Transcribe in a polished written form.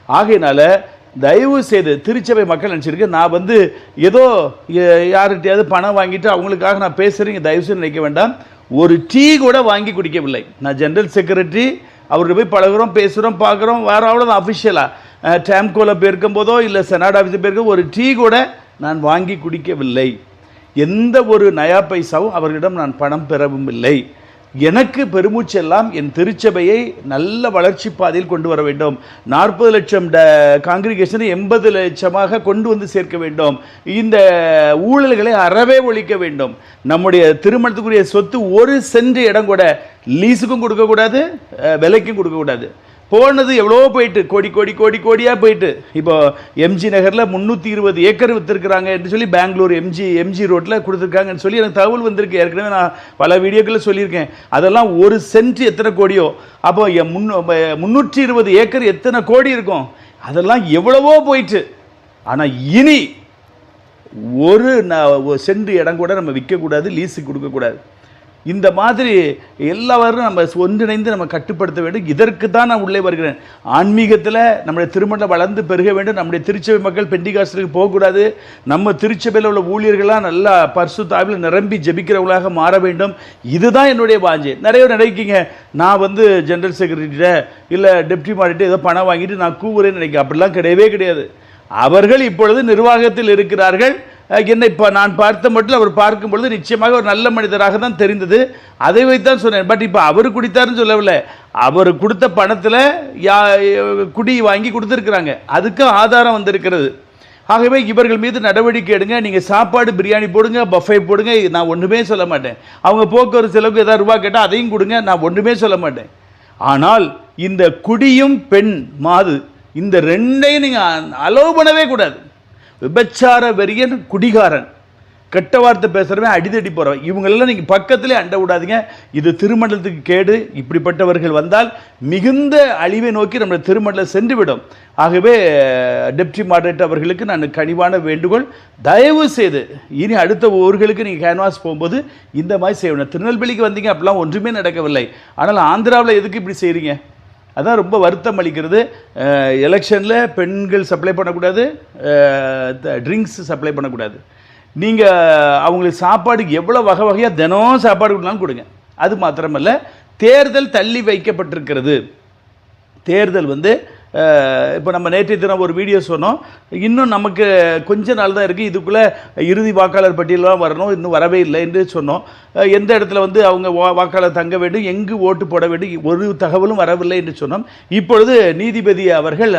ஆகையினால தயவு செய்து திருச்சபை மக்கள் நினச்சிருக்கு நான் வந்து ஏதோ யார்கிட்டயாவது பணம் வாங்கிட்டு அவங்களுக்காக நான் பேசுகிறேங்க, தயவு செய்து நினைக்க வேண்டாம். ஒரு டீ கூட வாங்கி குடிக்கவில்லை. நான் ஜெனரல் செக்ரட்டரி, அவர்கிட்ட போய் பழகிறோம், பேசுகிறோம், பார்க்குறோம், வேறு அவ்வளோதான். அஃபிஷியலாக டேம்கோவில் போயிருக்கும் போதோ இல்லை செனாட் ஆஃபீஸில் போயிருக்கும் ஒரு டீ கூட நான் வாங்கி குடிக்கவில்லை. எந்த ஒரு நயா பைசாவும் அவர்களிடம் நான் பணம் பெறவும் இல்லை. எனக்கு பெருமூச்செல்லாம் என் திருச்சபையை நல்ல வளர்ச்சி பாதையில் கொண்டு வர வேண்டும். 40 லட்சம் காங்கிரிகேஷனை 80 லட்சமாக கொண்டு வந்து சேர்க்க வேண்டும். இந்த ஊழல்களை அறவே ஒழிக்க வேண்டும். நம்முடைய திருமணத்துக்குரிய சொத்து 1 சென்ட் இடம் கூட லீஸுக்கும் கொடுக்கக்கூடாது, விலைக்கும் கொடுக்கக்கூடாது. போனது எவ்வளோ போயிட்டு கோடி கோடி கோடி கோடியாக போயிட்டு இப்போ எம்ஜி நகரில் 320 ஏக்கர் விற்றுருக்குறாங்க என்று சொல்லி பெங்களூர் எம்ஜி ரோட்டில் கொடுத்துருக்காங்கன்னு சொல்லி எனக்கு தகவல் வந்திருக்கு. ஏற்கனவே நான் பல வீடியோக்களில் சொல்லியிருக்கேன். அதெல்லாம் 1 சென்ட் எத்தனை கோடியோ, அப்போ 320 ஏக்கர் எத்தனை கோடி இருக்கும். அதெல்லாம் எவ்வளவோ போயிட்டு. ஆனால் இனி 1 சென்ட் இடம் கூட நம்ம விற்கக்கூடாது, லீஸுக்கு கொடுக்கக்கூடாது. இந்த மாதிரி எல்லாரும் நம்ம ஒன்றிணைந்து நம்ம கட்டுப்படுத்த வேண்டும். இதற்கு தான் நான் உள்ளே வருகிறேன். ஆன்மீகத்தில் நம்முடைய திருமணம் வளர்ந்து பெருக வேண்டும். நம்முடைய திருச்சபை மக்கள் பெண்டிகாஸ்டலுக்கு போகக்கூடாது. நம்ம திருச்சபையில் உள்ள ஊழியர்களாக நல்லா பரிசுத்த ஆவியில் நிரம்பி ஜெபிக்கிறவர்களாக மாற வேண்டும். இதுதான் என்னுடைய வாஞ்சை. நிறைய நினைக்கிங்க நான் வந்து ஜெனரல் செக்ரட்டரிட்ட இல்லை டெப்டி மாடிட்டு ஏதோ பணம் வாங்கிட்டு நான் கூவுறேன்னு நினைக்கிறேன். அப்படிலாம் கிடையவே கிடையாது. அவர்கள் இப்பொழுது நிர்வாகத்தில் இருக்கிறார்கள். என்னை இப்போ நான் பார்த்த மட்டும் அவர் பார்க்கும் பொழுது நிச்சயமாக ஒரு நல்ல மனிதராக தான் தெரிந்தது. அதை வைத்தான் சொன்னேன். பட் இப்போ அவர் குடித்தாருன்னு சொல்லவில்லை. அவர் கொடுத்த பணத்தில் குடி வாங்கி கொடுத்துருக்குறாங்க. அதுக்கு ஆதாரம் வந்திருக்கிறது. ஆகவே இவர்கள் மீது நடவடிக்கை எடுங்க. நீங்கள் சாப்பாடு பிரியாணி போடுங்க, பஃபே போடுங்க, நான் ஒன்றுமே சொல்ல மாட்டேன். அவங்க போக்குவரத்து செலவுக்கு ஏதாவது ரூபா கேட்டால் அதையும் கொடுங்க, நான் ஒன்றுமே சொல்ல மாட்டேன். ஆனால் இந்த குடியும் பெண் மாது இந்த ரெண்டையும் நீங்கள் அலோவ் பண்ணவே கூடாது. விபச்சார வெறியன், குடிகாரன், கெட்ட வார்த்தை பேசுகிறவன், அடிதடி போகிறவன், இவங்களெல்லாம் நீங்கள் பக்கத்திலே அண்ட விடாதீங்க. இது திருமண்டலத்துக்கு கேடு. இப்படிப்பட்டவர்கள் வந்தால் மிகுந்த அழிவை நோக்கி நம்ம திருமண்டலம் சென்றுவிடும். ஆகவே டெப்டி மாடரேட்டர் அவர்களுக்கு நான் கனிவான வேண்டுகோள், தயவு செய்து இனி அடுத்த ஊர்களுக்கு நீங்கள் கேன்வாஸ் போகும்போது இந்த மாதிரி செய்யணும். திருநெல்வேலிக்கு வந்தீங்க, அப்படிலாம் ஒன்றுமே நடக்கவில்லை. ஆனால் ஆந்திராவில் எதுக்கு இப்படி செய்கிறீங்க? அதான் ரொம்ப வருத்தம் அளிக்கிறது. எலெக்ஷனில் பெண்கள் சப்ளை பண்ணக்கூடாது, ட்ரிங்க்ஸ் சப்ளை பண்ணக்கூடாது. நீங்கள் அவங்களுக்கு சாப்பாடுக்கு எவ்வளோ வகை வகையாக தினம் சாப்பாடு கொடுத்தாலும் கொடுங்க. அது மாத்திரமல்ல, தேர்தல் தள்ளி வைக்கப்பட்டிருக்கிறது. தேர்தல் வந்து இப்போ நம்ம நேற்றைய தினம் ஒரு வீடியோ சொன்னோம். இன்னும் நமக்கு கொஞ்ச நாள் தான் இருக்குது, இதுக்குள்ளே இறுதி வாக்காளர் பட்டியலாம் வரணும், இன்னும் வரவே இல்லை என்று சொன்னோம். எந்த இடத்துல வந்து அவங்க வாக்காளர் தங்க வேண்டும், எங்கு ஓட்டு போட வேண்டும், ஒரு தகவலும் வரவில்லை என்று சொன்னோம். இப்பொழுது நீதிபதி அவர்கள்